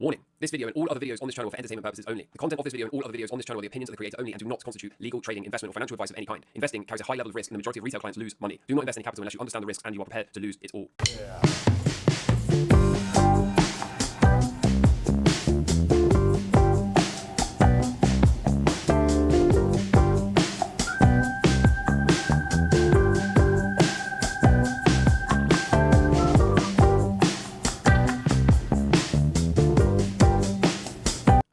Warning, this video and all other videos on this channel are for entertainment purposes only. The content of this video and all other videos on this channel are the opinions of the creator only and do not constitute legal, trading, investment, or financial advice of any kind. Investing carries a high level of risk and the majority of retail clients lose money. Do not invest any capital unless you understand the risks and you are prepared to lose it all.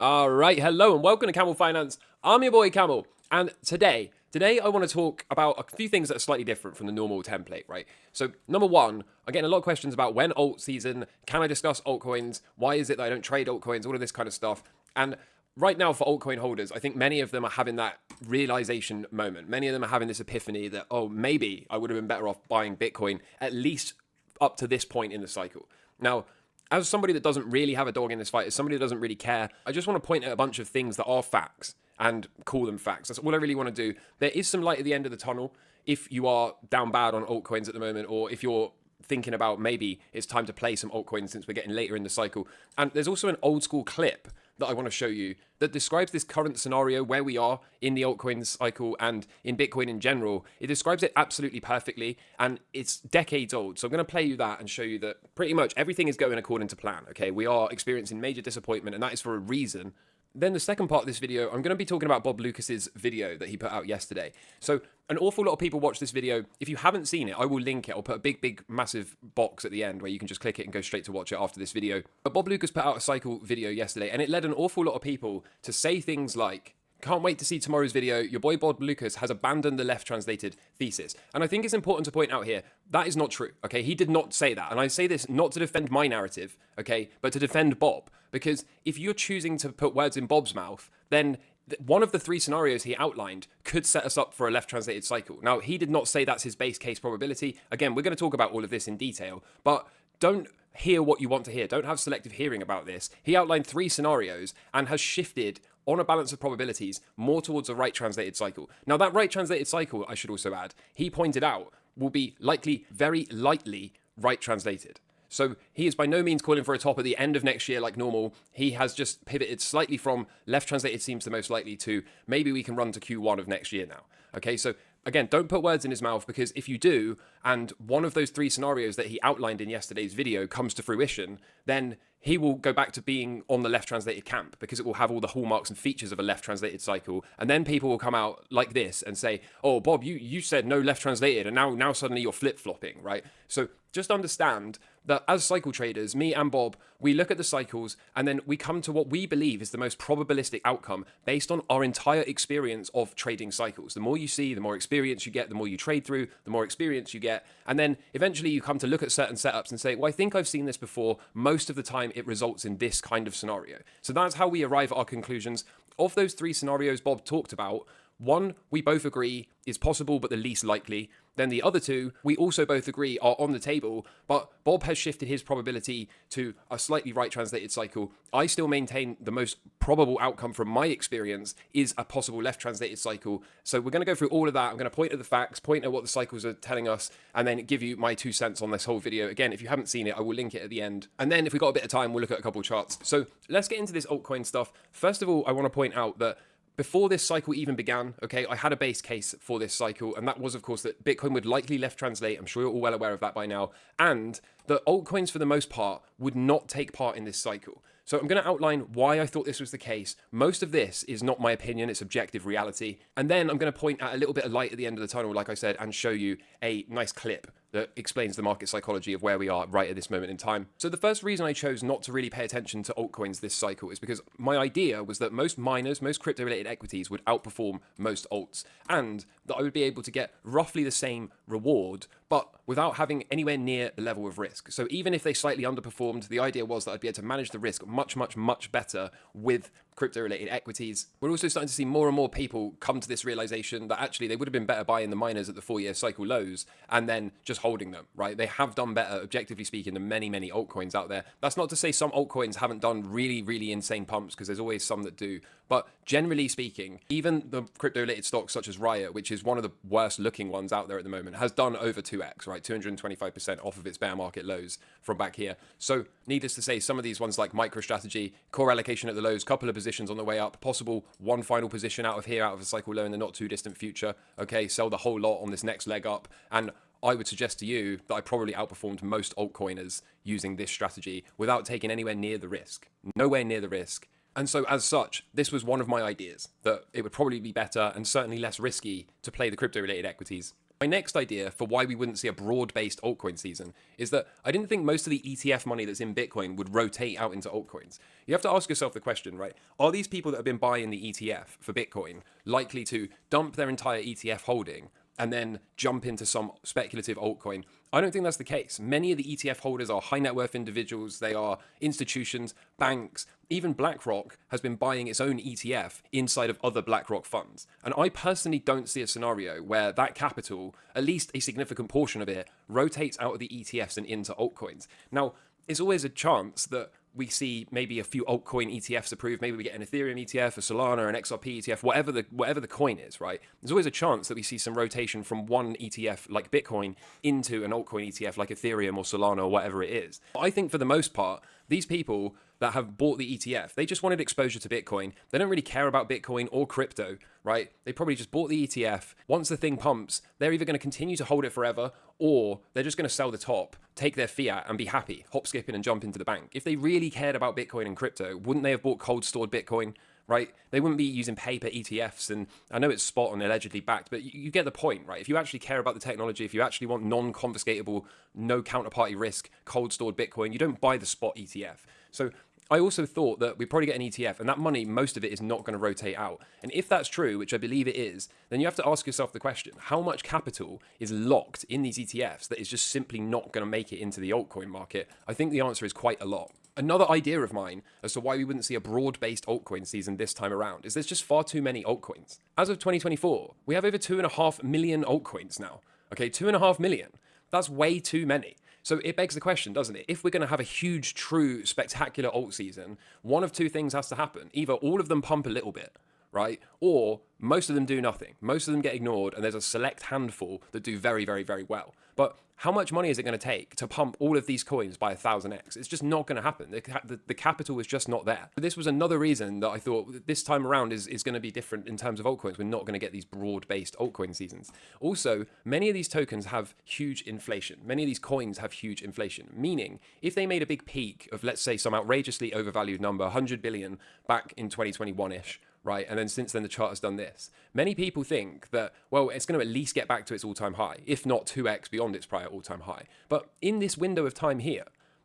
Alright, hello and welcome to Camel Finance. I'm your boy Camel, and today I want to talk about a few things that are slightly different from the normal template, right? So, number one, I'm getting a lot of questions about when alt season, can I discuss altcoins, why is it that I don't trade altcoins, all of this kind of stuff. And right now for altcoin holders, I think many of them are having that realization moment. Many of them are having this epiphany that, oh, maybe I would have been better off buying Bitcoin, at least up to this point in the cycle. Now, as somebody that doesn't really have a dog in this fight, as somebody that doesn't really care, I just want to point at a bunch of things that are facts and call them facts. That's all I really want to do. There is some light at the end of the tunnel if you are down bad on altcoins at the moment, or if you're thinking about maybe it's time to play some altcoins since we're getting later in the cycle. And there's also an old school clip that I want to show you that describes this current scenario where we are in the altcoin cycle and in Bitcoin in general. It describes it absolutely perfectly, and it's decades old. So I'm going to play you that and show you that pretty much everything is going according to plan. Okay, we are experiencing major disappointment, and that is for a reason. Then the second part of this video, I'm going to be talking about Bob Loukas' video that he put out yesterday. So an awful lot of people watch this video. If you haven't seen it, I will link it. I'll put a big, massive box at the end where you can just click it and go straight to watch it after this video. But Bob Loukas put out a cycle video yesterday, and it led an awful lot of people to say things like, can't wait to see tomorrow's video. Your boy Bob Loukas has abandoned the left translated thesis. And I think it's important to point out here, that is not true, okay? He did not say that. And I say this not to defend my narrative, okay, but to defend Bob. Because if you're choosing to put words in Bob's mouth, then one of the three scenarios he outlined could set us up for a left translated cycle. Now, he did not say that's his base case probability. Again, we're going to talk about all of this in detail, but don't hear what you want to hear. Don't have selective hearing about this. He outlined three scenarios and has shifted on a balance of probabilities more towards a right translated cycle. Now, that right translated cycle, I should also add, he pointed out will be likely very lightly right translated. So he is by no means calling for a top at the end of next year like normal. He has just pivoted slightly from left translated seems the most likely to maybe we can run to Q1 of next year now. Okay, so again, don't put words in his mouth, because if you do, and one of those three scenarios that he outlined in yesterday's video comes to fruition, then he will go back to being on the left translated camp, because it will have all the hallmarks and features of a left translated cycle. And then people will come out like this and say, oh, Bob, you said no left translated, and now suddenly you're flip-flopping, right? So just understand that as cycle traders, me and Bob, we look at the cycles and then we come to what we believe is the most probabilistic outcome based on our entire experience of trading cycles. The more you see, the more experience you get, the more you trade through, the more experience you get. And then eventually you come to look at certain setups and say, well, I think I've seen this before. Most of the time it results in this kind of scenario. So that's how we arrive at our conclusions. Of those three scenarios Bob talked about, one, we both agree is possible but the least likely. Then the other two, we also both agree are on the table, but Bob has shifted his probability to a slightly right translated cycle. I still maintain the most probable outcome from my experience is a possible left translated cycle. So we're going to go through all of that. I'm going to point at the facts, point at what the cycles are telling us, and then give you my 2 cents on this whole video. Again, if you haven't seen it, I will link it at the end. And then if we've got a bit of time, we'll look at a couple of charts. So let's get into this altcoin stuff. First of all, I want to point out that before this cycle even began, okay, I had a base case for this cycle, and that was, of course, that Bitcoin would likely left translate. I'm sure you're all well aware of that by now, and that altcoins, for the most part, would not take part in this cycle. So I'm going to outline why I thought this was the case. Most of this is not my opinion, it's objective reality. And then I'm going to point at a little bit of light at the end of the tunnel, like I said, and show you a nice clip that explains the market psychology of where we are right at this moment in time. So the first reason I chose not to really pay attention to altcoins this cycle is because my idea was that most miners, most crypto-related equities would outperform most alts, and that I would be able to get roughly the same reward, but without having anywhere near the level of risk. So even if they slightly underperformed, the idea was that I'd be able to manage the risk much better with crypto-related equities. We're also starting to see more and more people come to this realization that actually they would have been better buying the miners at the 4-year cycle lows and then just holding them, right? They have done better, objectively speaking, than many altcoins out there. That's not to say some altcoins haven't done really insane pumps, because there's always some that do. But generally speaking, even the crypto-related stocks such as Riot, which is one of the worst looking ones out there at the moment, has done over 2x, right? 225% off of its bear market lows from back here. So needless to say, some of these ones like MicroStrategy, core allocation at the lows, couple of positions on the way up, possible one final position out of here, out of a cycle low in the not too distant future. Okay, sell the whole lot on this next leg up. And I would suggest to you that I probably outperformed most altcoiners using this strategy without taking anywhere near the risk. Nowhere near the risk. And so as such, this was one of my ideas, that it would probably be better and certainly less risky to play the crypto-related equities. My next idea for why we wouldn't see a broad-based altcoin season is that I didn't think most of the ETF money that's in Bitcoin would rotate out into altcoins. You have to ask yourself the question, right? Are these people that have been buying the ETF for Bitcoin likely to dump their entire ETF holding and then jump into some speculative altcoin? I don't think that's the case. Many of the ETF holders are high net worth individuals, they are institutions, banks, even BlackRock has been buying its own ETF inside of other BlackRock funds. And I personally don't see a scenario where that capital, at least a significant portion of it, rotates out of the ETFs and into altcoins. Now, it's always a chance that we see maybe a few altcoin ETFs approved. Maybe we get an Ethereum ETF, a Solana, an XRP ETF, whatever the coin is, right? There's always a chance that we see some rotation from one ETF like Bitcoin into an altcoin ETF like Ethereum or Solana or whatever it is. I think for the most part, these people that have bought the ETF, they just wanted exposure to Bitcoin. They don't really care about Bitcoin or crypto, right? They probably just bought the ETF. Once the thing pumps, they're either going to continue to hold it forever or they're just going to sell the top, take their fiat and be happy, hop, skipping and jump into the bank. If they really cared about Bitcoin and crypto, wouldn't they have bought cold stored Bitcoin, right? They wouldn't be using paper ETFs. And I know it's spot on allegedly backed, but you get the point, right? If you actually care about the technology, if you actually want non-confiscatable, no counterparty risk, cold stored Bitcoin, you don't buy the spot ETF. So I also thought that we'd probably get an ETF and that money, most of it is not going to rotate out. And if that's true, which I believe it is, then you have to ask yourself the question, how much capital is locked in these ETFs that is just simply not going to make it into the altcoin market? I think the answer is quite a lot. Another idea of mine as to why we wouldn't see a broad-based altcoin season this time around is there's just far too many altcoins. As of 2024, we have over 2.5 million altcoins now. Okay, 2.5 million. That's way too many. So it begs the question, doesn't it? If we're going to have a huge, true, spectacular alt season, one of two things has to happen. Either all of them pump a little bit, right? Or most of them do nothing. Most of them get ignored, and there's a select handful that do very, very, very well. But how much money is it going to take to pump all of these coins by 1,000x? It's just not going to happen. The capital is just not there. But this was another reason that I thought this time around is going to be different in terms of altcoins. We're not going to get these broad-based altcoin seasons. Also, many of these tokens have huge inflation. Many of these coins have huge inflation, meaning if they made a big peak of, let's say, some outrageously overvalued number, 100 billion back in 2021-ish, right? And then since then, the chart has done this. Many people think that, well, it's going to at least get back to its all-time high, if not 2x beyond its prior all-time high. But in this window of time here,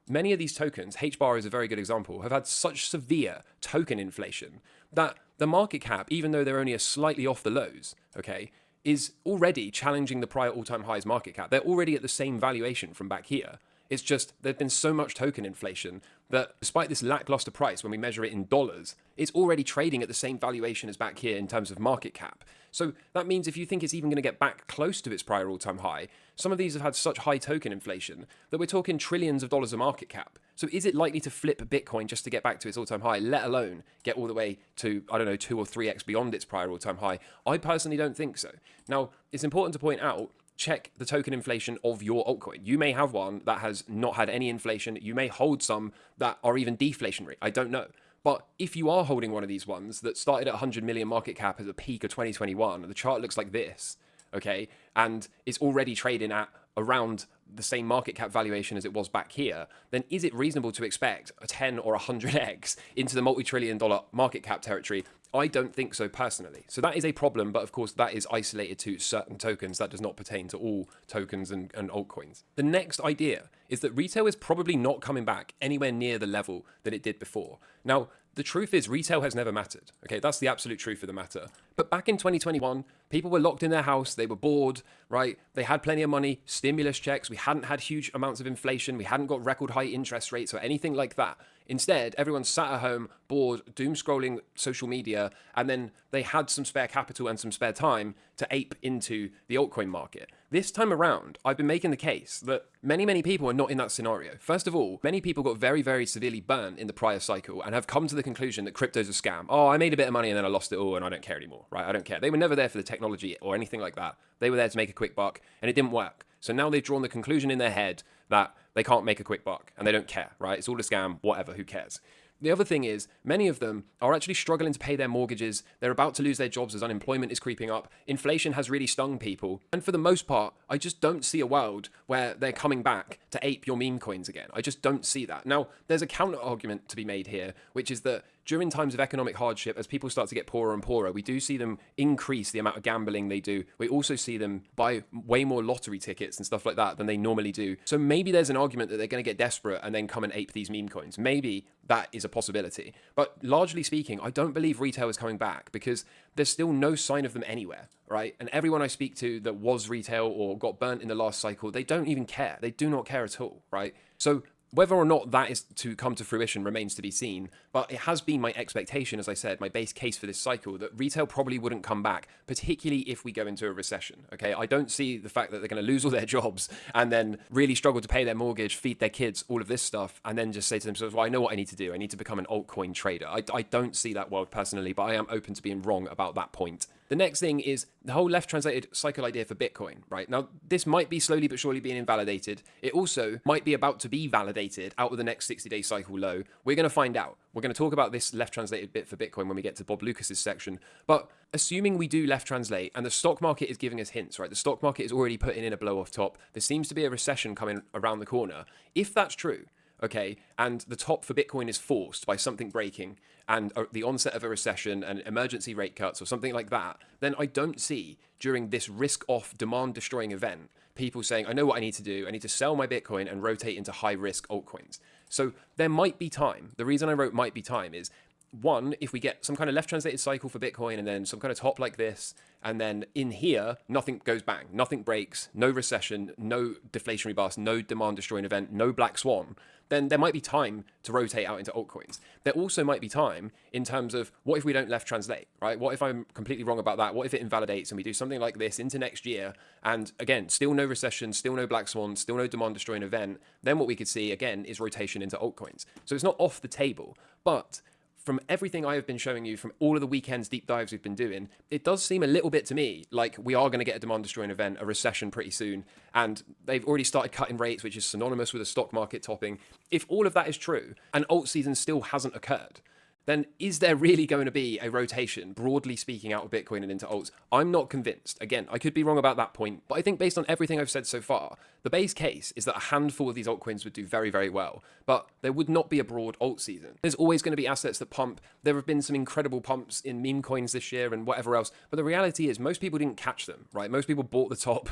many of these tokens, HBAR is a very good example, have had such severe token inflation that the market cap, even though they're only a slightly off the lows, okay, is already challenging the prior all-time highs market cap. They're already at the same valuation from back here. It's just there's been so much token inflation that despite this lackluster price, when we measure it in dollars, it's already trading at the same valuation as back here in terms of market cap. So that means if you think it's even going to get back close to its prior all-time high, some of these have had such high token inflation that we're talking trillions of dollars of market cap. So is it likely to flip Bitcoin just to get back to its all-time high, let alone get all the way to, I don't know, 2 or 3x beyond its prior all-time high? I personally don't think so. Now, it's important to point out, check the token inflation of your altcoin. You may have one that has not had any inflation. You may hold some that are even deflationary. I don't know. But if you are holding one of these ones that started at 100 million market cap at the peak of 2021, and the chart looks like this, okay, and it's already trading at around the same market cap valuation as it was back here, then is it reasonable to expect a 10 or 100x into the multi-trillion dollar market cap territory? I don't think so personally. So that is a problem, but of course that is isolated to certain tokens. That does not pertain to all tokens and altcoins. The next idea is that retail is probably not coming back anywhere near the level that it did before. Now, the truth is retail has never mattered. Okay, that's the absolute truth of the matter. But back in 2021, people were locked in their house. They were bored, right? They had plenty of money, stimulus checks. We hadn't had huge amounts of inflation. We hadn't got record high interest rates or anything like that. Instead, everyone sat at home, bored, doom scrolling social media, and then they had some spare capital and some spare time to ape into the altcoin market. This time around, I've been making the case that many people are not in that scenario. First of all, many people got very severely burnt in the prior cycle and have come to the conclusion that crypto's a scam. Oh, I made a bit of money and then I lost it all and I don't care anymore, right? I don't care. They were never there for the technology or anything like that. They were there to make a quick buck and it didn't work. So now they've drawn the conclusion in their head that they can't make a quick buck and they don't care, right? It's all a scam, whatever, who cares? The other thing is, many of them are actually struggling to pay their mortgages. They're about to lose their jobs as unemployment is creeping up. Inflation has really stung people. And for the most part, I just don't see a world where they're coming back to ape your meme coins again. I just don't see that. Now, there's a counter argument to be made here, which is that during times of economic hardship, as people start to get poorer and poorer, we do see them increase the amount of gambling they do. We also see them buy way more lottery tickets and stuff like that than they normally do. So maybe there's an argument that they're going to get desperate and then come and ape these meme coins. Maybe that is a possibility. But largely speaking, I don't believe retail is coming back because there's still no sign of them anywhere, right? And everyone I speak to that was retail or got burnt in the last cycle, they don't even care. They do not care at all, right? So whether or not that is to come to fruition remains to be seen, but it has been my expectation, as I said, my base case for this cycle, that retail probably wouldn't come back, particularly if we go into a recession, okay? I don't see the fact that they're going to lose all their jobs and then really struggle to pay their mortgage, feed their kids, all of this stuff, and then just say to themselves, well, I know what I need to do. I need to become an altcoin trader. I don't see that world personally, but I am open to being wrong about that point. The next thing is the whole left translated cycle idea for Bitcoin, right? Now, this might be slowly but surely being invalidated. It also might be about to be validated out of the next 60-day cycle low. We're going to find out. We're going to talk about this left translated bit for Bitcoin when we get to Bob Lucas's section. But assuming we do left translate and the stock market is giving us hints, right? The stock market is already putting in a blow off top. There seems to be a recession coming around the corner. If that's true, okay, and the top for Bitcoin is forced by something breaking and the onset of a recession and emergency rate cuts or something like that, then I don't see during this risk-off, demand-destroying event, people saying, I know what I need to do. I need to sell my Bitcoin and rotate into high-risk altcoins. So there might be time. The reason I wrote might be time is, one, if we get some kind of left translated cycle for Bitcoin and then some kind of top like this, and then in here, nothing goes bang, nothing breaks, no recession, no deflationary bust, no demand destroying event, no black swan, then there might be time to rotate out into altcoins. There also might be time in terms of what if we don't left translate, right? What if I'm completely wrong about that? What if it invalidates and we do something like this into next year? And again, still no recession, still no black swan, still no demand destroying event. Then what we could see again is rotation into altcoins. So it's not off the table, but from everything I have been showing you, from all of the weekends deep dives we've been doing, it does seem a little bit to me like we are going to get a demand destroying event, a recession pretty soon. And they've already started cutting rates, which is synonymous with a stock market topping. If all of that is true and alt season still hasn't occurred, then is there really going to be a rotation, broadly speaking, out of Bitcoin and into alts? I'm not convinced. Again, I could be wrong about that point, but I think based on everything I've said so far, the base case is that a handful of these altcoins would do very well, but there would not be a broad alt season. There's always going to be assets that pump. There have been some incredible pumps in meme coins this year and whatever else, but the reality is most people didn't catch them, right? Most people bought the top.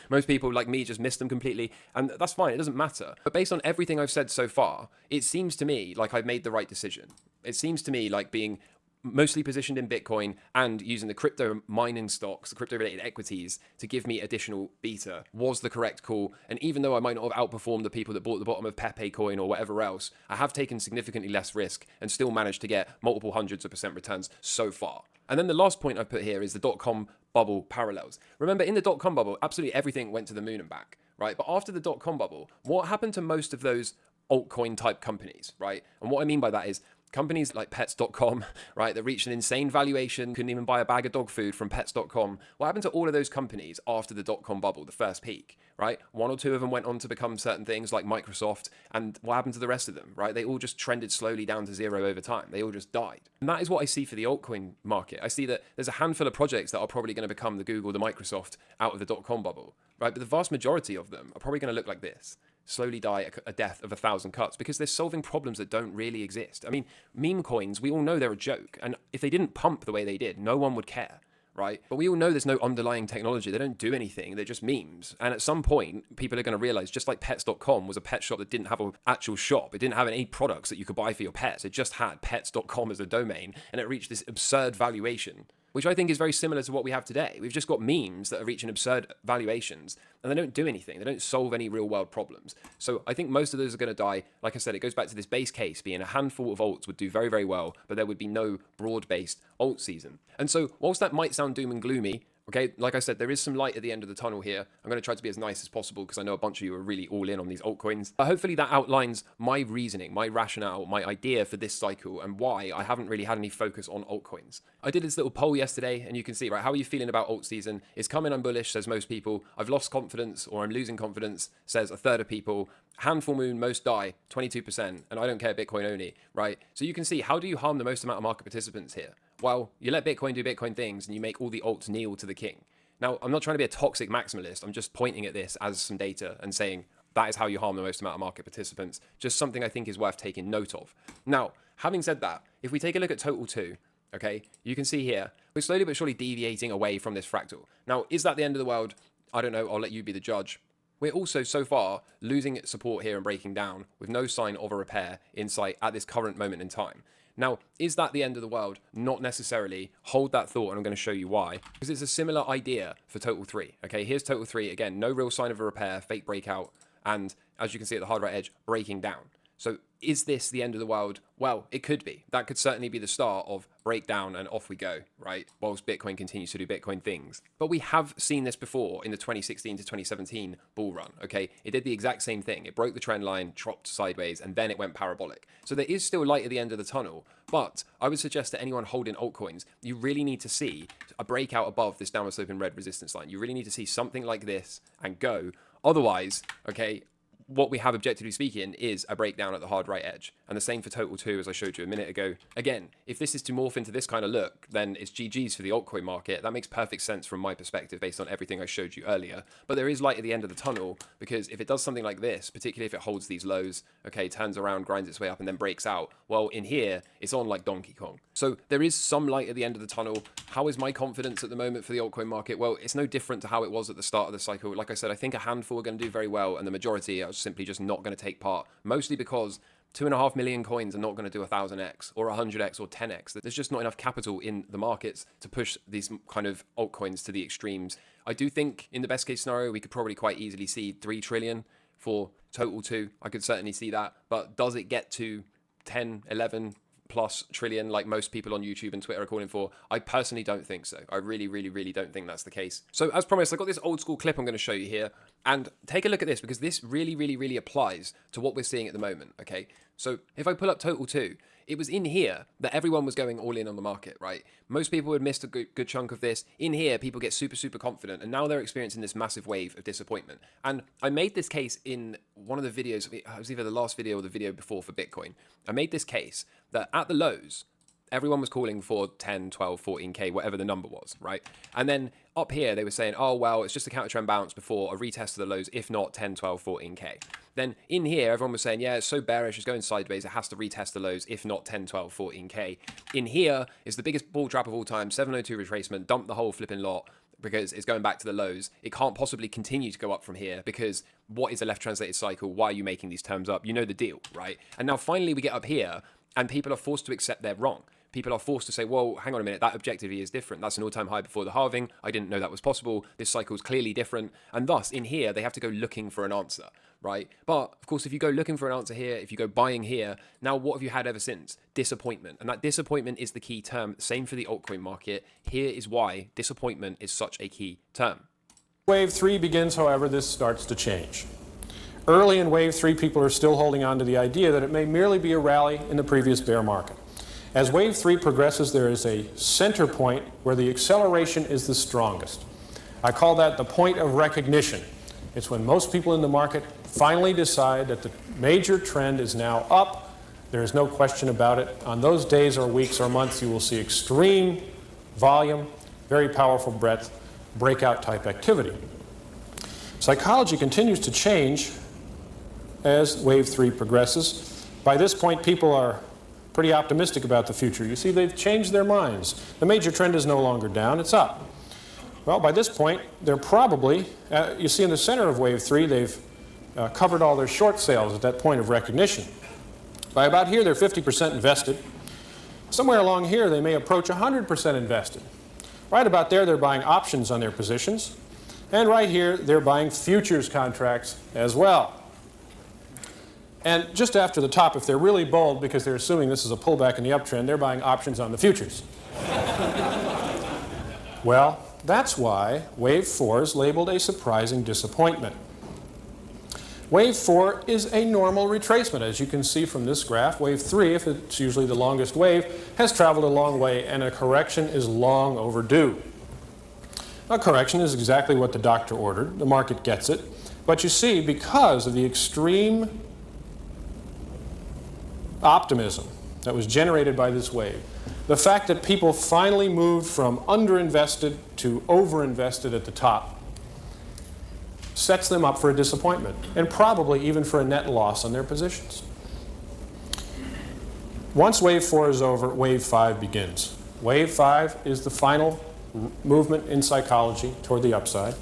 Most people, like me, just missed them completely, and that's fine. It doesn't matter. But based on everything I've said so far, it seems to me like I've made the right decision. It seems to me like being mostly positioned in Bitcoin and using the crypto mining stocks, the crypto related equities to give me additional beta was the correct call. And even though I might not have outperformed the people that bought the bottom of Pepe coin or whatever else, I have taken significantly less risk and still managed to get multiple hundreds of % returns so far. And then the last point I've put here is the .com bubble parallels. Remember, in the .com bubble, absolutely everything went to the moon and back, right? But after the .com bubble, what happened to most of those altcoin type companies, right? And what I mean by that is companies like pets.com, right, that reached an insane valuation, couldn't even buy a bag of dog food from pets.com. What happened to all of those companies after the .com bubble, the first peak, right? One or two of them went on to become certain things like Microsoft, and what happened to the rest of them, right? They all just trended slowly down to zero over time. They all just died. And that is what I see for the altcoin market. I see that there's a handful of projects that are probably going to become the Google, the Microsoft out of the .com bubble, right? But the vast majority of them are probably going to look like this. Slowly die a death of 1,000 cuts because they're solving problems that don't really exist. I mean, meme coins, we all know they're a joke. And if they didn't pump the way they did, no one would care, right? But we all know there's no underlying technology. They don't do anything. They're just memes. And at some point, people are going to realize, just like pets.com was a pet shop that didn't have an actual shop. It didn't have any products that you could buy for your pets. It just had pets.com as a domain. And it reached this absurd valuation. which I think is very similar to what we have today. We've just got memes that are reaching absurd valuations, and they don't do anything. They don't solve any real world problems. So I think most of those are going to die. Like I said, it goes back to this base case being a handful of alts would do very, very well, but there would be no broad-based alt season. And so whilst that might sound doom and gloomy, okay, like I said, there is some light at the end of the tunnel here. I'm going to try to be as nice as possible because I know a bunch of you are really all in on these altcoins. Hopefully that outlines my reasoning, my rationale, my idea for this cycle and why I haven't really had any focus on altcoins. I did this little poll yesterday and you can see, right, how are you feeling about alt season? It's coming, I'm bullish, says most people. I've lost confidence or I'm losing confidence, says a third of people. Handful moon, most die, 22%, and I don't care, Bitcoin only, right? So you can see, how do you harm the most amount of market participants here? Well, you let Bitcoin do Bitcoin things and you make all the alts kneel to the king. Now, I'm not trying to be a toxic maximalist. I'm just pointing at this as some data and saying that is how you harm the most amount of market participants. Just something I think is worth taking note of. Now, having said that, if we take a look at Total2, okay, you can see here, we're slowly but surely deviating away from this fractal. Now, is that the end of the world? I don't know. I'll let you be the judge. We're also, so far, losing support here and breaking down with no sign of a repair in sight at this current moment in time. Now, is that the end of the world? Not necessarily. Hold that thought, and I'm going to show you why. Because it's a similar idea for Total3. Okay, here's Total3. Again, no real sign of a repair, fake breakout, and as you can see at the hard right edge, breaking down. So is this the end of the world? Well, it could be. That could certainly be the start of breakdown and off we go, right? Whilst Bitcoin continues to do Bitcoin things. But we have seen this before in the 2016 to 2017 bull run, okay? It did the exact same thing. It broke the trend line, dropped sideways, and then it went parabolic. So there is still light at the end of the tunnel, but I would suggest to anyone holding altcoins, you really need to see a breakout above this downward sloping red resistance line. You really need to see something like this and go. Otherwise, okay, what we have, objectively speaking, is a breakdown at the hard right edge. And the same for Total2, as I showed you a minute ago. Again, if this is to morph into this kind of look, then it's GG's for the altcoin market. That makes perfect sense from my perspective based on everything I showed you earlier. But there is light at the end of the tunnel, because if it does something like this, particularly if it holds these lows, okay, turns around, grinds its way up, and then breaks out, well, in here, it's on like Donkey Kong. So there is some light at the end of the tunnel. How is my confidence at the moment for the altcoin market? Well, it's no different to how it was at the start of the cycle. Like I said, I think a handful are going to do very well, and the majority are simply just not going to take part, mostly because 2.5 million coins are not going to do 1000x or 100x or 10x. There's just not enough capital in the markets to push these kind of altcoins to the extremes. I do think in the best case scenario, we could probably quite easily see 3 trillion for Total2. I could certainly see that, but does it get to 10, 11 plus trillion like most people on YouTube and Twitter are calling for? I personally don't think so. I really, really, really don't think that's the case. So as promised, I've got this old school clip I'm going to show you here, and take a look at this because this really, really, really applies to what we're seeing at the moment, okay? So if I pull up Total2, it was in here that everyone was going all in on the market, right? Most people had missed a good chunk of this. In here, people get super, super confident, and now they're experiencing this massive wave of disappointment. And I made this case in one of the videos, it was either the last video or the video before for Bitcoin. I made this case that at the lows, everyone was calling for 10, 12, 14K, whatever the number was, right? And then up here, they were saying, oh, well, it's just a counter trend bounce before a retest of the lows, if not 10, 12, 14K. Then in here, everyone was saying, yeah, it's so bearish, it's going sideways, it has to retest the lows, if not 10, 12, 14K. In here is the biggest bull trap of all time, 702 retracement, dump the whole flipping lot because it's going back to the lows. It can't possibly continue to go up from here because what is a left translated cycle? Why are you making these terms up? You know the deal, right? And now finally we get up here and people are forced to accept they're wrong. People are forced to say, well, hang on a minute, that objectively is different. That's an all-time high before the halving. I didn't know that was possible. This cycle is clearly different. And thus, in here, they have to go looking for an answer, right? But, of course, if you go looking for an answer here, if you go buying here, now what have you had ever since? Disappointment. And that disappointment is the key term. Same for the altcoin market. Here is why disappointment is such a key term. Wave 3 begins, however, this starts to change. Early in Wave 3, people are still holding on to the idea that it may merely be a rally in the previous bear market. As Wave 3 progresses, there is a center point where the acceleration is the strongest. I call that the point of recognition. It's when most people in the market finally decide that the major trend is now up. There is no question about it. On those days or weeks or months, you will see extreme volume, very powerful breadth, breakout type activity. Psychology continues to change as Wave 3 progresses. By this point, people are pretty optimistic about the future. You see, they've changed their minds. The major trend is no longer down, it's up. Well, by this point, they're probably, you see in the center of Wave 3, they've covered all their short sales at that point of recognition. By about here, they're 50% invested. Somewhere along here, they may approach 100% invested. Right about there, they're buying options on their positions. And right here, they're buying futures contracts as well. And just after the top, if they're really bold because they're assuming this is a pullback in the uptrend, they're buying options on the futures. Well, that's why Wave 4 is labeled a surprising disappointment. Wave 4 is a normal retracement. As you can see from this graph, Wave 3, if it's usually the longest wave, has traveled a long way, and a correction is long overdue. A correction is exactly what the doctor ordered. The market gets it. But you see, because of the extreme optimism that was generated by this wave, the fact that people finally moved from underinvested to overinvested at the top sets them up for a disappointment, and probably even for a net loss on their positions. Once Wave 4 is over, Wave 5 begins. Wave 5 is the final movement in psychology toward the upside.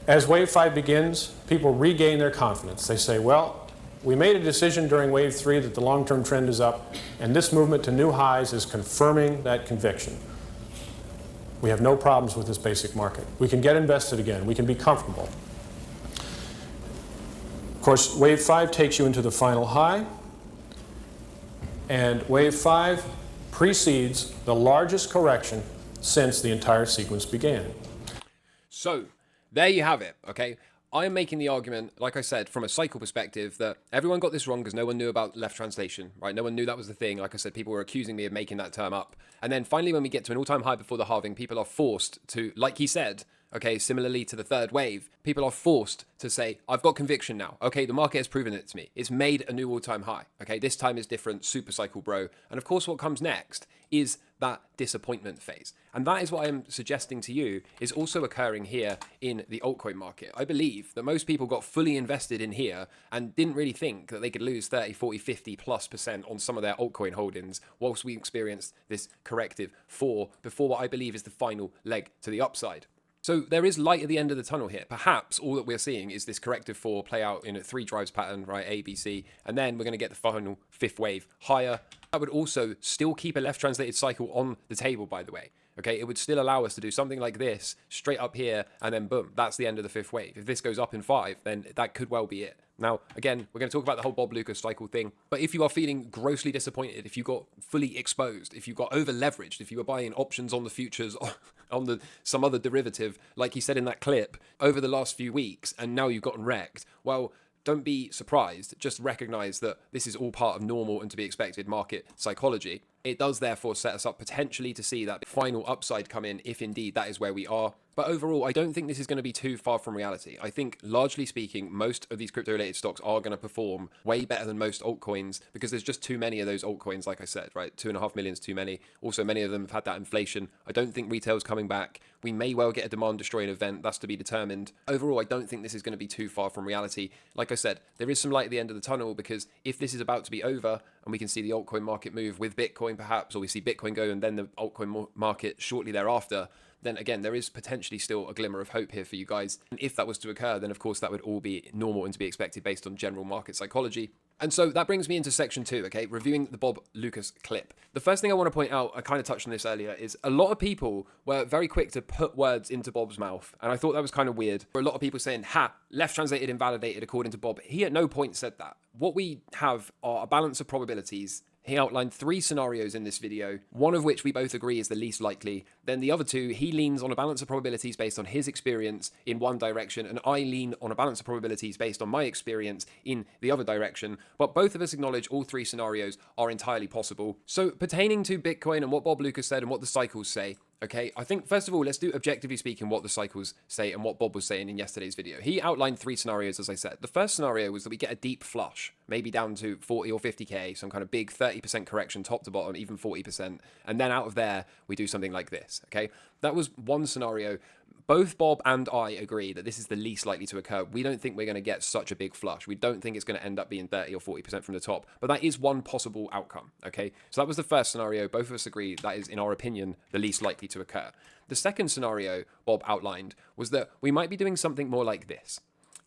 As Wave 5 begins, people regain their confidence. They say, well, we made a decision during Wave 3 that the long-term trend is up, and this movement to new highs is confirming that conviction. We have no problems with this basic market. We can get invested again. We can be comfortable. Of course, Wave 5 takes you into the final high, and Wave 5 precedes the largest correction since the entire sequence began. So, there you have it, okay? I'm making the argument, like I said, from a cycle perspective, that everyone got this wrong because no one knew about left translation, right? No one knew that was the thing. Like I said, people were accusing me of making that term up. And then finally, when we get to an all-time high before the halving, people are forced to, like he said, okay, similarly to the third wave, people are forced to say, I've got conviction now. Okay, the market has proven it to me. It's made a new all-time high. Okay, this time is different, super cycle, bro. And of course, what comes next is that disappointment phase. And that is what I'm suggesting to you is also occurring here in the altcoin market. I believe that most people got fully invested in here and didn't really think that they could lose 30, 40, 50+% on some of their altcoin holdings whilst we experienced this corrective before what I believe is the final leg to the upside. So there is light at the end of the tunnel here. Perhaps all that we're seeing is this corrective 4 play out in a 3 drives pattern, right? A, B, C, and then we're going to get the final 5th wave higher. That would also still keep a left translated cycle on the table, by the way. Okay, it would still allow us to do something like this straight up here, and then boom, that's the end of the 5th wave. If this goes up in 5, then that could well be it. Now, again, we're going to talk about the whole Bob Loukas cycle thing, but if you are feeling grossly disappointed, if you got fully exposed, if you got over leveraged, if you were buying options on the futures, on some other derivative, like he said in that clip, over the last few weeks, and now you've gotten wrecked, well, don't be surprised. Just recognize that this is all part of normal and to be expected market psychology. It does therefore set us up potentially to see that final upside come in if indeed that is where we are. But overall, I don't think this is going to be too far from reality. I think, largely speaking, most of these crypto-related stocks are going to perform way better than most altcoins because there's just too many of those altcoins, like I said, right? 2.5 million is too many. Also, many of them have had that inflation. I don't think retail's coming back. We may well get a demand-destroying event. That's to be determined. Overall, I don't think this is going to be too far from reality. Like I said, there is some light at the end of the tunnel because if this is about to be over and we can see the altcoin market move with Bitcoin perhaps, or we see Bitcoin go and then the altcoin market shortly thereafter, then again, there is potentially still a glimmer of hope here for you guys. And if that was to occur, then of course that would all be normal and to be expected based on general market psychology. And so that brings me into section 2, okay, reviewing the Bob Loukas clip. The first thing I want to point out, I kind of touched on this earlier, is a lot of people were very quick to put words into Bob's mouth. And I thought that was kind of weird. For a lot of people saying, left translated invalidated according to Bob. He at no point said that. What we have are a balance of probabilities. He outlined 3 scenarios in this video, one of which we both agree is the least likely. Then the other 2, he leans on a balance of probabilities based on his experience in one direction, and I lean on a balance of probabilities based on my experience in the other direction. But both of us acknowledge all 3 scenarios are entirely possible. So pertaining to Bitcoin and what Bob Loukas said and what the cycles say, okay, I think first of all, let's do objectively speaking what the cycles say and what Bob was saying in yesterday's video. He outlined 3 scenarios, as I said. The first scenario was that we get a deep flush, maybe down to 40 or 50k, some kind of big 30% correction top to bottom, even 40%. And then out of there, we do something like this, okay? That was one scenario. Both Bob and I agree that this is the least likely to occur. We don't think we're going to get such a big flush. We don't think it's going to end up being 30 or 40% from the top, but that is one possible outcome, okay? So that was the first scenario. Both of us agree that is, in our opinion, the least likely to occur. The second scenario Bob outlined was that we might be doing something more like this.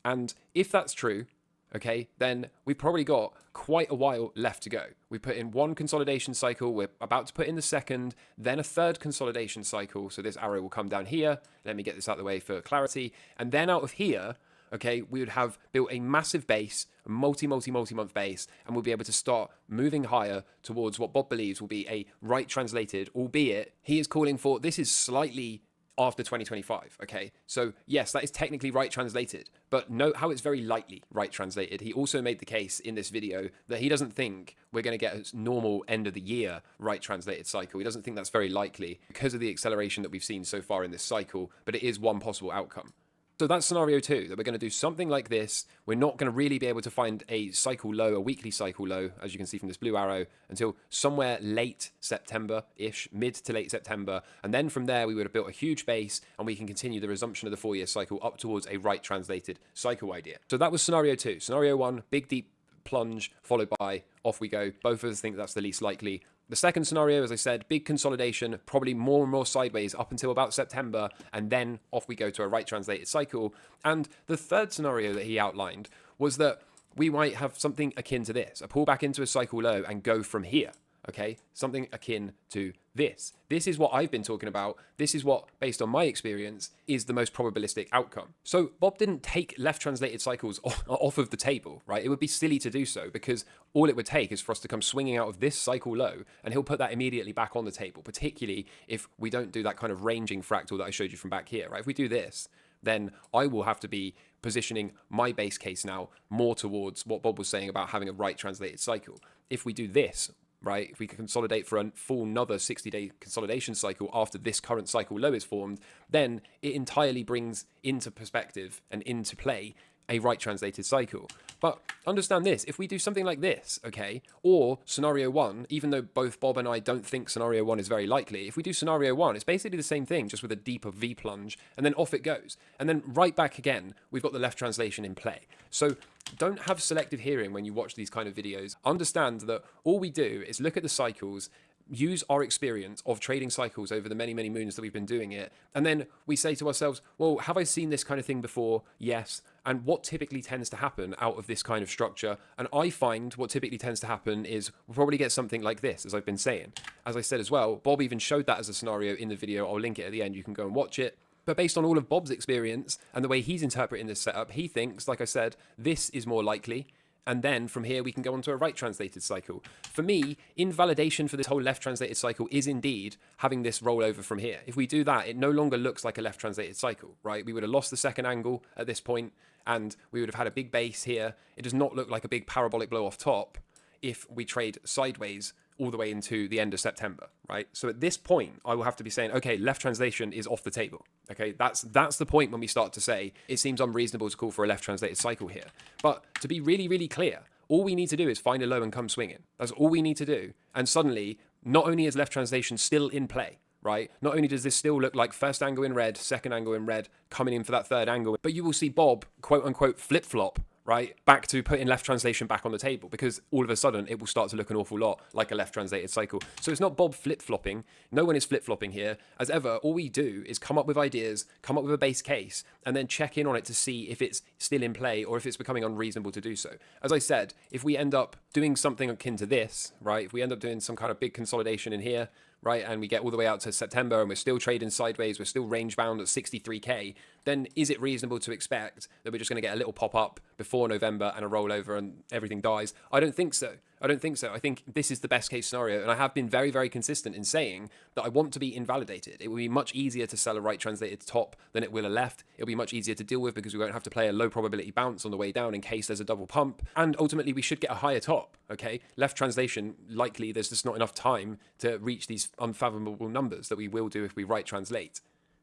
And if that's true, okay, then we've probably got quite a while left to go. We put in one consolidation cycle, we're about to put in the second, then a third consolidation cycle. So this arrow will come down here. Let me get this out of the way for clarity. And then out of here, okay, we would have built a massive base, a multi-month base, and we'll be able to start moving higher towards what Bob believes will be a right translated, albeit he is calling for, this is slightly after 2025, okay? So yes, that is technically right translated, but note how it's very lightly right translated. He also made the case in this video that he doesn't think we're going to get a normal end of the year right translated cycle. He doesn't think that's very likely because of the acceleration that we've seen so far in this cycle, but it is one possible outcome. So that's scenario 2, that we're going to do something like this. We're not going to really be able to find a cycle low, a weekly cycle low, as you can see from this blue arrow, until somewhere late September-ish, mid to late September. And then from there, we would have built a huge base and we can continue the resumption of the 4-year cycle up towards a right translated cycle idea. So that was scenario 2. Scenario 1, big deep plunge, followed by off we go. Both of us think that's the least likely. The second scenario, as I said, big consolidation, probably more and more sideways up until about September, and then off we go to a right translated cycle. And the third scenario that he outlined was that we might have something akin to this, a pullback into a cycle low and go from here. Okay, something akin to this. This is what I've been talking about. This is what, based on my experience, is the most probabilistic outcome. So Bob didn't take left translated cycles off of the table, right? It would be silly to do so because all it would take is for us to come swinging out of this cycle low and he'll put that immediately back on the table, particularly if we don't do that kind of ranging fractal that I showed you from back here, right? If we do this, then I will have to be positioning my base case now more towards what Bob was saying about having a right translated cycle. If we do this, right, if we can consolidate for a full another 60-day consolidation cycle after this current cycle low is formed, then it entirely brings into perspective and into play a right translated cycle. But understand this, if we do something like this, okay, or scenario 1, even though both Bob and I don't think scenario 1 is very likely, if we do scenario 1, it's basically the same thing, just with a deeper V plunge, and then off it goes. And then right back again, we've got the left translation in play. So don't have selective hearing when you watch these kind of videos. Understand that all we do is look at the cycles, use our experience of trading cycles over the many, many moons that we've been doing it. And then we say to ourselves, well, have I seen this kind of thing before? Yes. And what typically tends to happen out of this kind of structure? And I find what typically tends to happen is we'll probably get something like this, as I've been saying. As I said as well, Bob even showed that as a scenario in the video. I'll link it at the end. You can go and watch it. But based on all of Bob's experience and the way he's interpreting this setup, he thinks, like I said, this is more likely. And then from here, we can go on to a right translated cycle. For me, invalidation for this whole left translated cycle is indeed having this roll over from here. If we do that, it no longer looks like a left translated cycle, right? We would have lost the second angle at this point, and we would have had a big base here. It does not look like a big parabolic blow off top if we trade sideways all the way into the end of September, right? So at this point, I will have to be saying, okay, left translation is off the table. Okay, that's the point when we start to say it seems unreasonable to call for a left translated cycle here. But to be really, really clear, all we need to do is find a low and come swinging. That's all we need to do. And suddenly, not only is left translation still in play, right? Not only does this still look like first angle in red, second angle in red, coming in for that third angle, but you will see Bob, quote unquote, flip-flop, right, back to putting left translation back on the table, because all of a sudden it will start to look an awful lot like a left translated cycle. So it's not Bob flip-flopping. No one is flip-flopping here. As ever, all we do is come up with ideas, come up with a base case, and then check in on it to see if it's still in play or if it's becoming unreasonable to do so. As I said, if we end up doing something akin to this, right, if we end up doing some kind of big consolidation in here, right, and we get all the way out to September and we're still trading sideways, we're still range bound at 63k, then is it reasonable to expect that we're just going to get a little pop up before November and a rollover and everything dies? I don't think so. I don't think so. I think this is the best case scenario, and I have been very, very consistent in saying that I want to be invalidated. It will be much easier to sell a right translated top than it will a left. It'll be much easier to deal with because we won't have to play a low probability bounce on the way down in case there's a double pump. And ultimately, we should get a higher top, okay? Left translation, likely there's just not enough time to reach these unfathomable numbers that we will do if we right translate.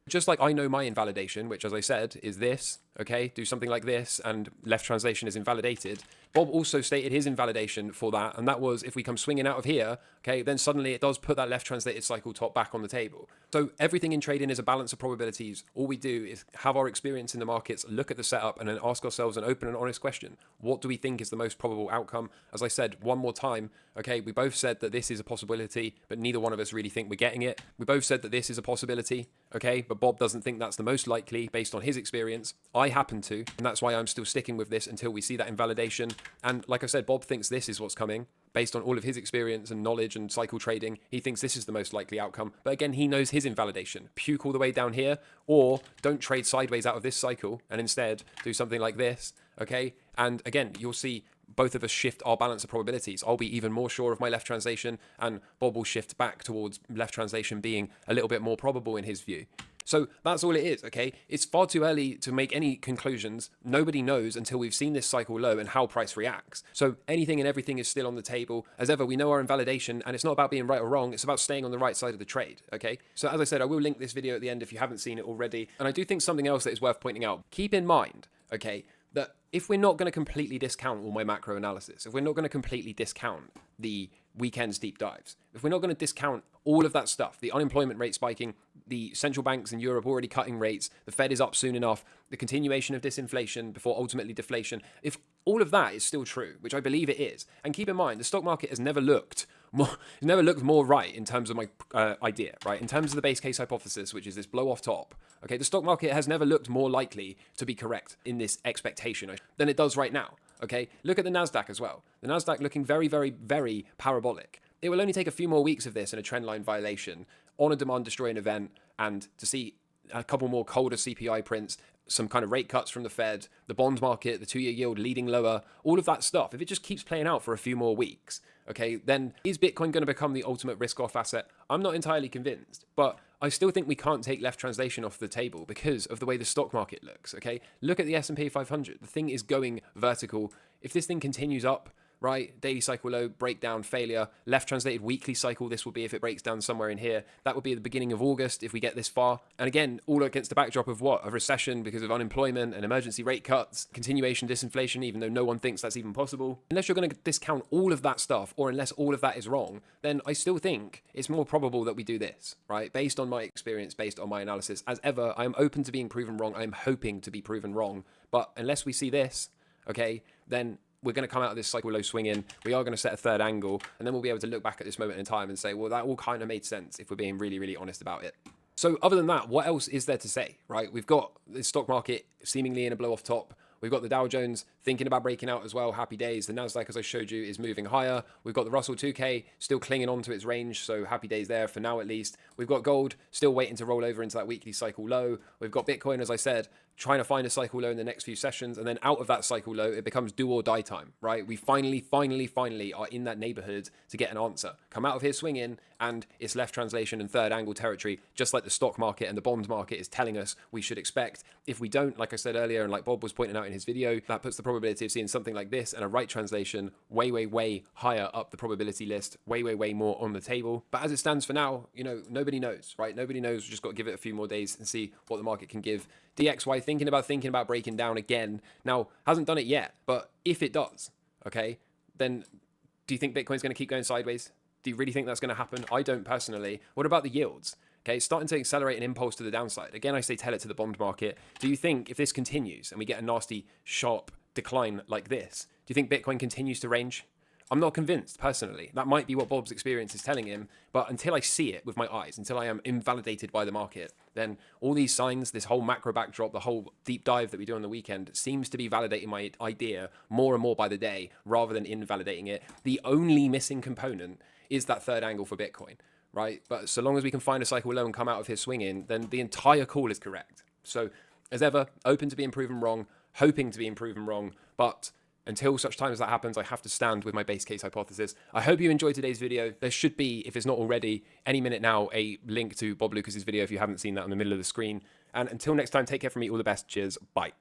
Just like I know my invalidation, which, as I said, is this, okay? Do something like this, and left translation is invalidated. Bob also stated his invalidation for that, and that was if we come swinging out of here, okay, then suddenly it does put that left translated cycle top back on the table. So everything in trading is a balance of probabilities. All we do is have our experience in the markets, look at the setup, and then ask ourselves an open and honest question. What do we think is the most probable outcome? As I said one more time, okay, we both said that this is a possibility, but neither one of us really think we're getting it. We both said that this is a possibility, okay, but Bob doesn't think that's the most likely based on his experience. I happen to, and that's why I'm still sticking with this until we see that invalidation. And like I said, Bob thinks this is what's coming based on all of his experience and knowledge and cycle trading. He thinks this is the most likely outcome. But again, he knows his invalidation. Puke all the way down here, or don't trade sideways out of this cycle and instead do something like this, okay? And again, you'll see both of us shift our balance of probabilities. I'll be even more sure of my left translation, and Bob will shift back towards left translation being a little bit more probable in his view. So that's all it is, okay? It's far too early to make any conclusions. Nobody knows until we've seen this cycle low and how price reacts. So anything and everything is still on the table. As ever, we know our invalidation, and it's not about being right or wrong. It's about staying on the right side of the trade, okay? So as I said, I will link this video at the end if you haven't seen it already. And I do think something else that is worth pointing out. Keep in mind, okay, that if we're not going to completely discount all my macro analysis, if we're not going to completely discount the weekend's deep dives, if we're not going to discount all of that stuff, the unemployment rate spiking, the central banks in Europe already cutting rates, the Fed is up soon enough, the continuation of disinflation before ultimately deflation, if all of that is still true, which I believe it is, and keep in mind, the stock market has never looked more right in terms of my idea, right? In terms of the base case hypothesis, which is this blow off top, okay, the stock market has never looked more likely to be correct in this expectation than it does right now, okay? Look at the NASDAQ as well. The NASDAQ looking very, very, very parabolic. It will only take a few more weeks of this and a trendline violation on a demand destroying event, and to see a couple more colder CPI prints, some kind of rate cuts from the Fed, the bond market, the 2-year yield leading lower, all of that stuff. If it just keeps playing out for a few more weeks, okay, then is Bitcoin going to become the ultimate risk-off asset? I'm not entirely convinced, but I still think we can't take left translation off the table because of the way the stock market looks, okay? Look at the S&P 500. The thing is going vertical. If this thing continues up, right, daily cycle low, breakdown, failure, left translated weekly cycle, this will be if it breaks down somewhere in here. That would be at the beginning of August if we get this far. And again, all against the backdrop of what? A recession because of unemployment and emergency rate cuts, continuation disinflation, even though no one thinks that's even possible. Unless you're going to discount all of that stuff, or unless all of that is wrong, then I still think it's more probable that we do this, right? Based on my experience, based on my analysis. As ever, I am open to being proven wrong. I am hoping to be proven wrong. But unless we see this, okay, then we're going to come out of this cycle low swing in. We are going to set a third angle, and then we'll be able to look back at this moment in time and say, well, that all kind of made sense if we're being really, really honest about it. So other than that, what else is there to say, right? We've got the stock market seemingly in a blow off top. We've got the Dow Jones thinking about breaking out as well. Happy days. The NASDAQ, as I showed you, is moving higher. We've got the Russell 2K still clinging on to its range, so happy days there for now at least. We've got gold still waiting to roll over into that weekly cycle low. We've got Bitcoin, as I said, trying to find a cycle low in the next few sessions, and then out of that cycle low, it becomes do or die time, right? We finally are in that neighborhood to get an answer. Come out of here swinging, and it's left translation and third angle territory, just like the stock market and the bond market is telling us we should expect. If we don't, like I said earlier, and like Bob was pointing out in his video, that puts the probability of seeing something like this and a right translation way, way, way higher up the probability list, way, way, way more on the table. But as it stands for now, you know, nobody knows, right? Nobody knows. We've just got to give it a few more days and see what the market can give. DXY thinking about breaking down again. Now, hasn't done it yet, but if it does, okay, then do you think Bitcoin's going to keep going sideways? Do you really think that's going to happen? I don't personally. What about the yields? Okay, it's starting to accelerate an impulse to the downside. Again, I say tell it to the bond market. Do you think if this continues and we get a nasty, sharp decline like this, do you think Bitcoin continues to range? I'm not convinced, personally. That might be what Bob's experience is telling him, but until I see it with my eyes, until I am invalidated by the market, then all these signs, this whole macro backdrop, the whole deep dive that we do on the weekend seems to be validating my idea more and more by the day, rather than invalidating it. The only missing component is that third angle for Bitcoin, right? But so long as we can find a cycle low and come out of here swinging, then the entire call is correct. So, as ever, open to being proven wrong, hoping to be proven wrong, but until such time as that happens, I have to stand with my base case hypothesis. I hope you enjoyed today's video. There should be, if it's not already, any minute now, a link to Bob Loukas' video if you haven't seen that in the middle of the screen. And until next time, take care from me. All the best. Cheers. Bye.